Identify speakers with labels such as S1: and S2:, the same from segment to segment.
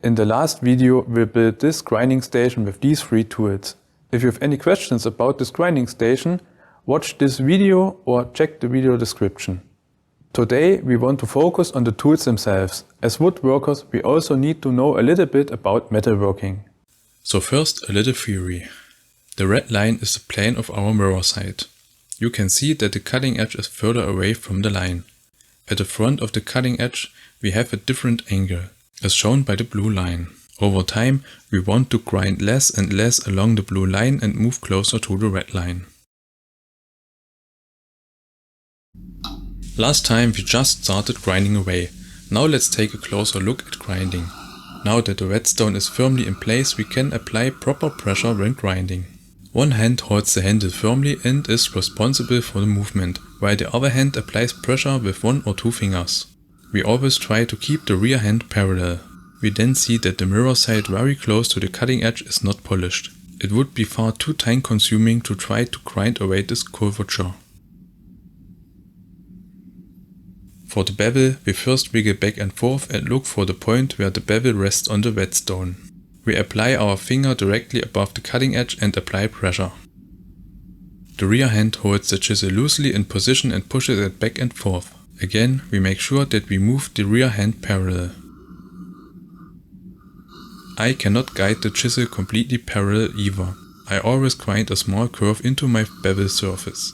S1: In the last video we built this grinding station with these 3 tools. If you have any questions about this grinding station, watch this video or check the video description. Today we want to focus on the tools themselves. As woodworkers we also need to know a little bit about metalworking.
S2: So first a little theory. The red line is the plane of our mirror sight. You can see that the cutting edge is further away from the line. At the front of the cutting edge we have a different angle, as shown by the blue line. Over time we want to grind less and less along the blue line and move closer to the red line. Last time we just started grinding away. Now let's take a closer look at grinding. Now that the whetstone is firmly in place, we can apply proper pressure when grinding. One hand holds the handle firmly and is responsible for the movement, while the other hand applies pressure with 1 or 2 fingers. We always try to keep the rear hand parallel. We then see that the mirror side very close to the cutting edge is not polished. It would be far too time consuming to try to grind away this curvature. For the bevel, we first wiggle back and forth and look for the point where the bevel rests on the whetstone. We apply our finger directly above the cutting edge and apply pressure. The rear hand holds the chisel loosely in position and pushes it back and forth. Again, we make sure that we move the rear hand parallel. I cannot guide the chisel completely parallel either. I always grind a small curve into my bevel surface.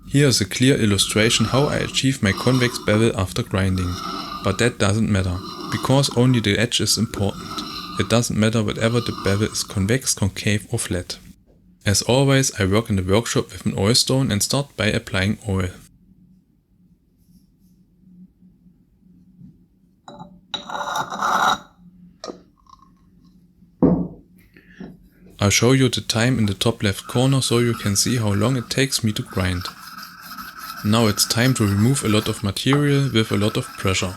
S2: Here is a clear illustration how I achieve my convex bevel after grinding. But that doesn't matter, because only the edge is important. It doesn't matter whether the bevel is convex, concave or flat. As always, I work in the workshop with an oil stone and start by applying oil. I'll show you the time in the top left corner so you can see how long it takes me to grind. Now it's time to remove a lot of material with a lot of pressure.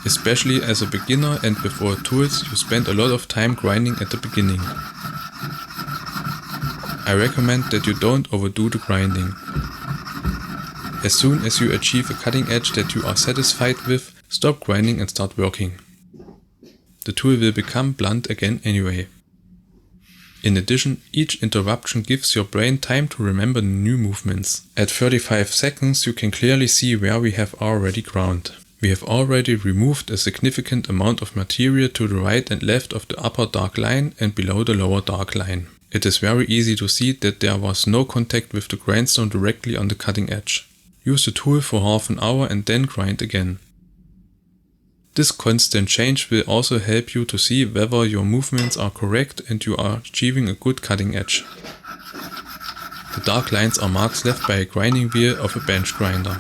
S2: Especially as a beginner and with all tools, you spend a lot of time grinding at the beginning. I recommend that you don't overdo the grinding. As soon as you achieve a cutting edge that you are satisfied with, stop grinding and start working. The tool will become blunt again anyway. In addition, each interruption gives your brain time to remember the new movements. At 35 seconds you can clearly see where we have already ground. We have already removed a significant amount of material to the right and left of the upper dark line and below the lower dark line. It is very easy to see that there was no contact with the grindstone directly on the cutting edge. Use the tool for half an hour and then grind again. This constant change will also help you to see whether your movements are correct and you are achieving a good cutting edge. The dark lines are marks left by a grinding wheel of a bench grinder.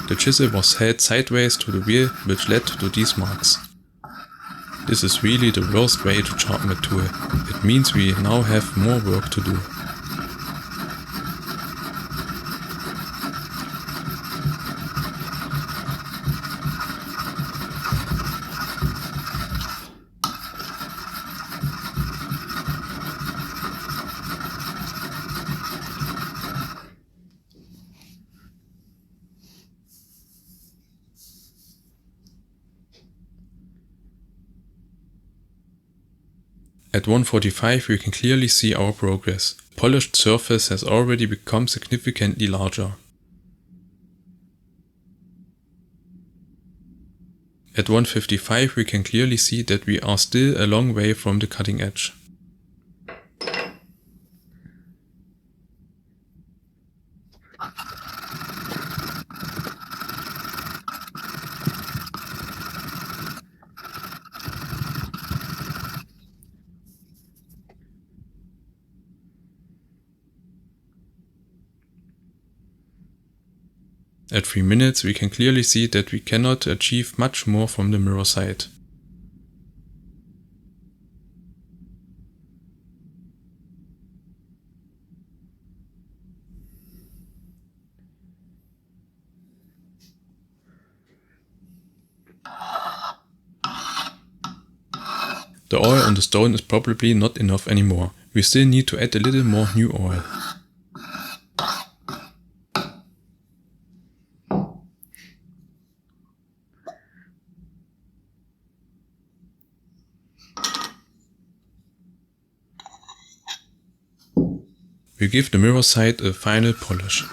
S2: The chisel was held sideways to the wheel, which led to these marks. This is really the worst way to sharpen a tool. It means we now have more work to do. At 1:45 we can clearly see our progress. Polished surface has already become significantly larger. At 1:55 we can clearly see that we are still a long way from the cutting edge. At 3 minutes we can clearly see that we cannot achieve much more from the mirror side. The oil on the stone is probably not enough anymore. We still need to add a little more new oil. We give the mirror side a final polish.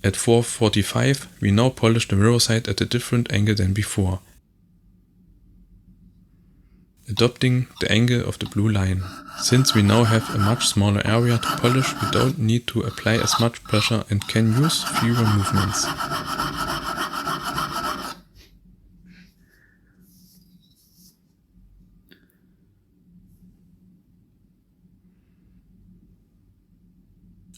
S2: At 4:45, we now polish the mirror side at a different angle than before, adopting the angle of the blue line. Since we now have a much smaller area to polish, we don't need to apply as much pressure and can use fewer movements.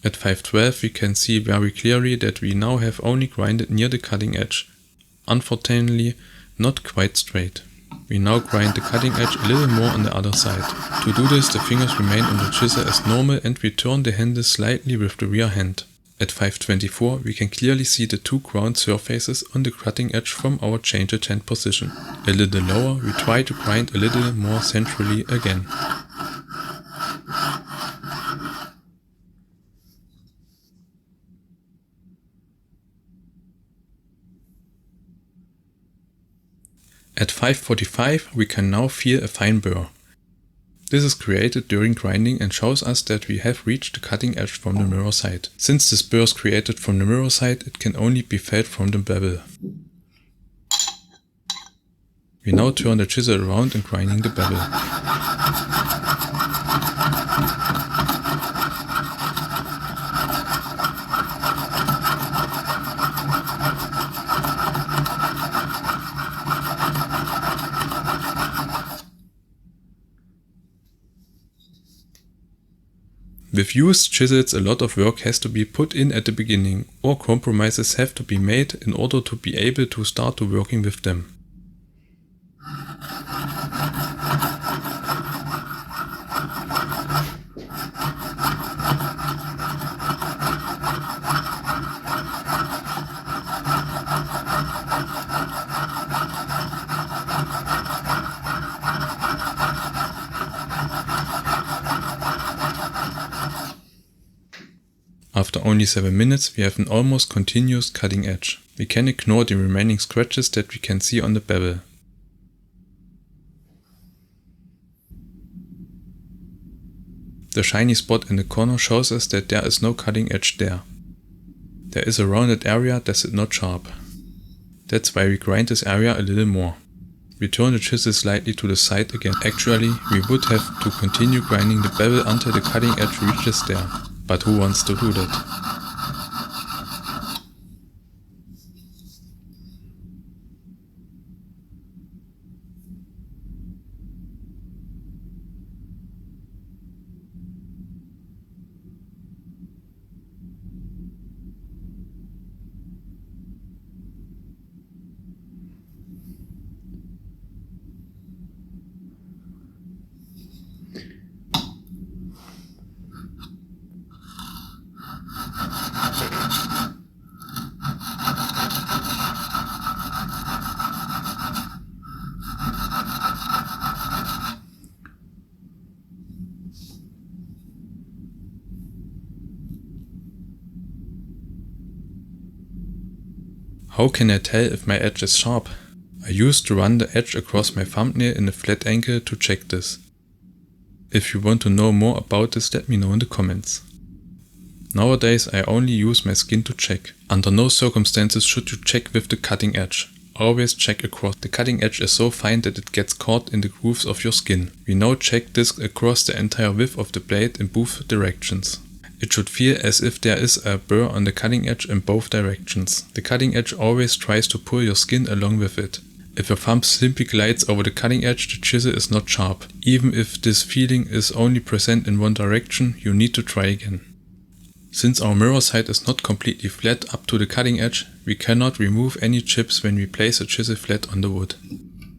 S2: At 5:12 we can see very clearly that we now have only grinded near the cutting edge, unfortunately not quite straight. We now grind the cutting edge a little more on the other side. To do this, the fingers remain on the chisel as normal and we turn the handle slightly with the rear hand. At 5:24 we can clearly see the two ground surfaces on the cutting edge from our change at hand position. A little lower, we try to grind a little more centrally again. At 5:45 we can now feel a fine burr. This is created during grinding and shows us that we have reached the cutting edge from the mirror side. Since this burr is created from the mirror side, it can only be felt from the bevel. We now turn the chisel around and grinding the bevel. With used chisels, a lot of work has to be put in at the beginning, or compromises have to be made in order to be able to start to working with them. After only 7 minutes we have an almost continuous cutting edge. We can ignore the remaining scratches that we can see on the bevel. The shiny spot in the corner shows us that there is no cutting edge there. There is a rounded area that is not sharp. That's why we grind this area a little more. We turn the chisel slightly to the side again. Actually, we would have to continue grinding the bevel until the cutting edge reaches there. But who wants to do that? How can I tell if my edge is sharp? I used to run the edge across my thumbnail in a flat angle to check this. If you want to know more about this, let me know in the comments. Nowadays I only use my skin to check. Under no circumstances should you check with the cutting edge. Always check across. The cutting edge is so fine that it gets caught in the grooves of your skin. We now check this across the entire width of the blade in both directions. It should feel as if there is a burr on the cutting edge in both directions. The cutting edge always tries to pull your skin along with it. If your thumb simply glides over the cutting edge, the chisel is not sharp. Even if this feeling is only present in one direction, you need to try again. Since our mirror side is not completely flat up to the cutting edge, we cannot remove any chips when we place a chisel flat on the wood.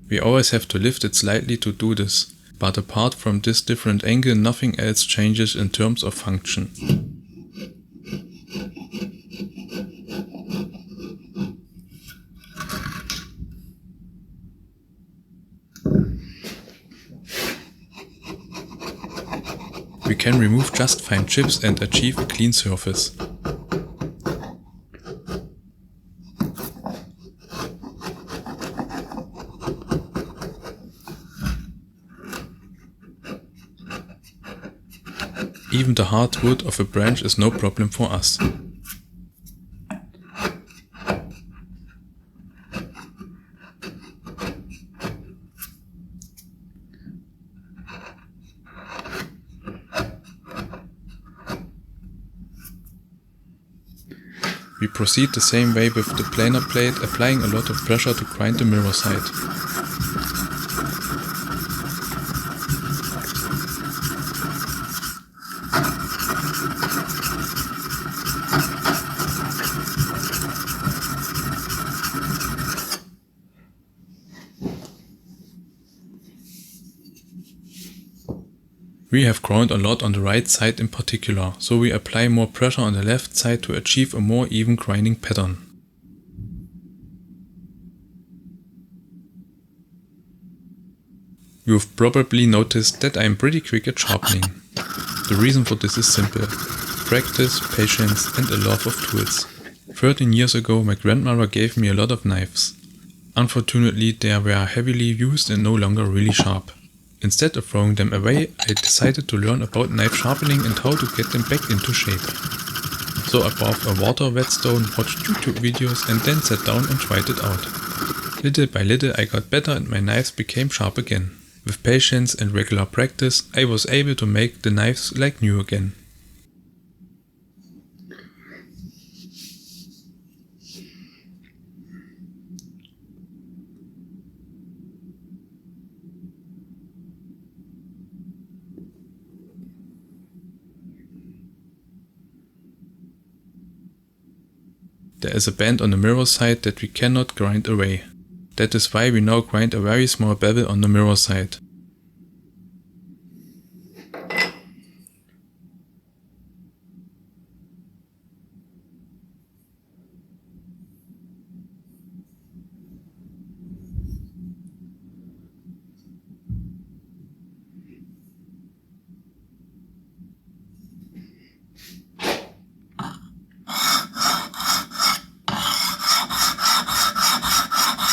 S2: We always have to lift it slightly to do this. But apart from this different angle, nothing else changes in terms of function. we can remove just fine chips and achieve a clean surface. Even the hard wood of a branch is no problem for us. We proceed the same way with the planer plate, applying a lot of pressure to grind the mirror side. We have ground a lot on the right side in particular, so we apply more pressure on the left side to achieve a more even grinding pattern. You've probably noticed that I am pretty quick at sharpening. The reason for this is simple: practice, patience and a love of tools. 13 years ago my grandmother gave me a lot of knives. Unfortunately they were heavily used and no longer really sharp. Instead of throwing them away, I decided to learn about knife sharpening and how to get them back into shape. So I bought a water whetstone, watched YouTube videos and then sat down and tried it out. Little by little I got better and my knives became sharp again. With patience and regular practice, I was able to make the knives like new again. There is a bend on the mirror side that we cannot grind away. That is why we now grind a very small bevel on the mirror side.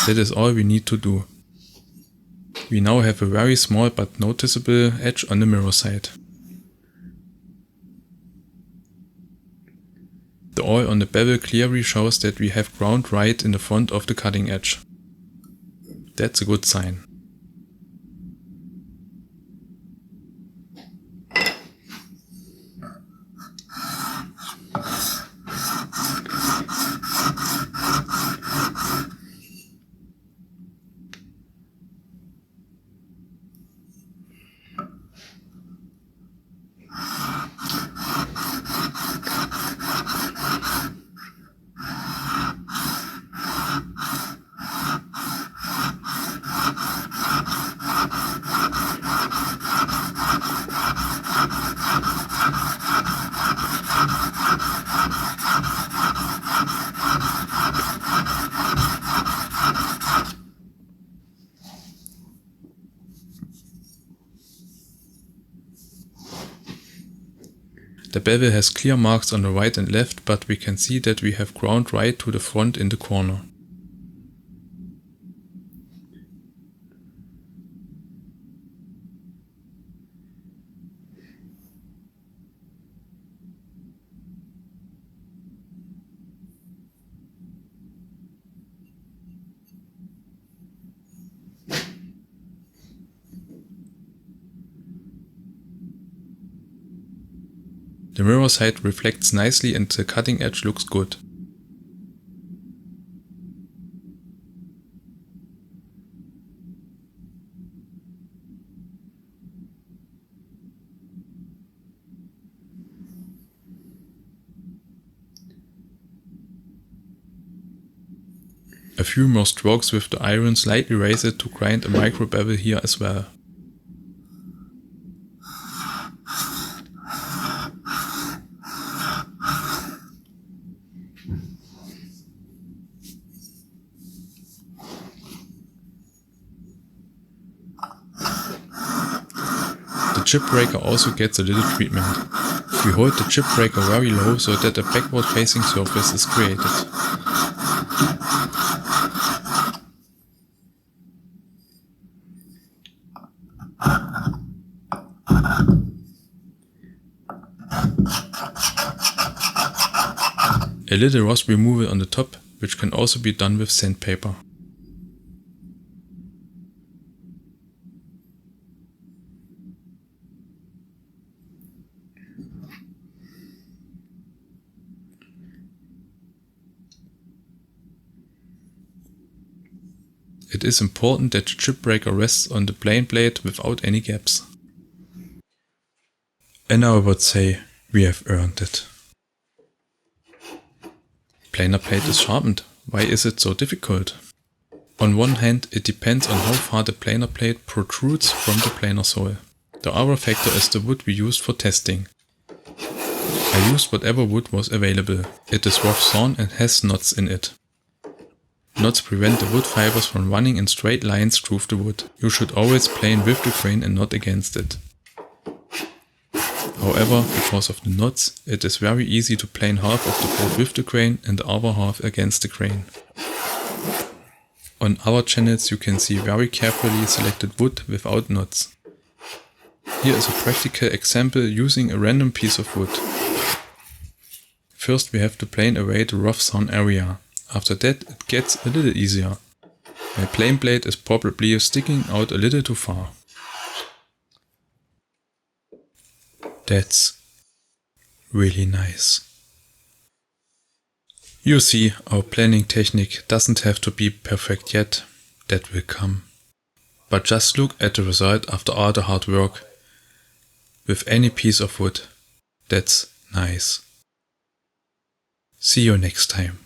S2: That is all we need to do. We now have a very small but noticeable edge on the mirror side. The oil on the bevel clearly shows that we have ground right in the front of the cutting edge. That's a good sign. The bevel has clear marks on the right and left, but we can see that we have ground right to the front in the corner. The mirror side reflects nicely and the cutting edge looks good. A few more strokes with the iron slightly raise it to grind a micro bevel here as well. The The chip breaker also gets a little treatment. We hold the chip breaker very low so that a backward facing surface is created. A little rust removal on the top, which can also be done with sandpaper. It is important that the chip breaker rests on the plane plate without any gaps. And I would say we have earned it. Planer plate is sharpened. Why is it so difficult? On one hand, it depends on how far the planer plate protrudes from the planer sole. The other factor is the wood we used for testing. I used whatever wood was available. It is rough sawn and has knots in it. Knots prevent the wood fibers from running in straight lines through the wood. You should always plane with the grain and not against it. However, because of the knots, it is very easy to plane half of the board with the grain and the other half against the grain. On other channels you can see very carefully selected wood without knots. Here is a practical example using a random piece of wood. First we have to plane away the rough sawn area. After that it gets a little easier. My plane blade is probably sticking out a little too far. That's really nice. You see, our planing technique doesn't have to be perfect yet. That will come. But just look at the result after all the hard work. With any piece of wood. That's nice. See you next time.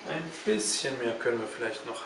S1: Ein bisschen mehr können wir vielleicht noch.